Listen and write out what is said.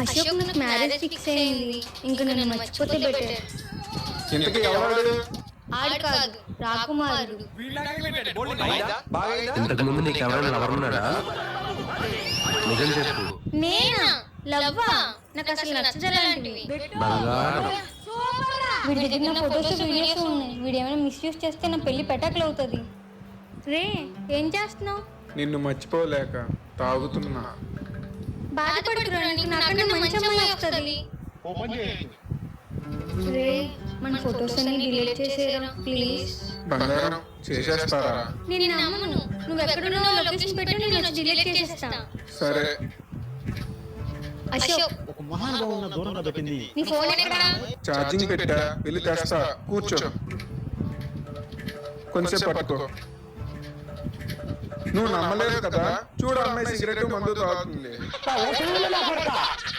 అశోక్ నాకు marriage fix అయింది. ఇంక నన్ను మర్చిపోతే బెటర్. ఇంతకీ ఎవరు? ఆడు కాదు, రాకుమారుడు. ఇంతకు ముందు నీకు ఎవరైనా లవర్ ఉన్నాడా? నిజం చెప్పు. నేనా? లవ్వా? నాకు అసలు నచ్చదలాంటివి. బంగారం. వీడి దగ్గర నా ఫొటోస్ వీడియోస్ ఉన్నాయి. వీడు ఏమైనా మిస్యూజ్ చేస్తే నా పెళ్లి పెటాకులు అవుతుంది. రే, ఏం చేస్తున్నావు? నిన్ను మర్చిపోలేక తాగుతున్నా. బాధపడుతున్నా, నీకు నాకన్నా మంచి అమ్మాయి వస్తుంది. రే, మన ఫొటోస్ అన్ని డిలీట్ చేసేరా ప్లీజ్. బంగారం చేసేస్తారా? నేను నమ్మను. నువ్వు ఎక్కడున్నావు లొకేషన్ పెట్టు, నేను వచ్చి డిలీట్ చేసేస్తా. సరే. అశోక్, ఒక మహానుభావున్న దూరంగా దొరికింది. నీ ఫోన్ ఎక్కడ? ఛార్జింగ్ పెట్టా, వెళ్ళి తెస్తా. కూర్చో, కొంచెం పట్టుకో. నువ్వు నమ్మలేదు కదా, చూడు అమ్మాయి సిగరెట్ మందు తాగుతుంది.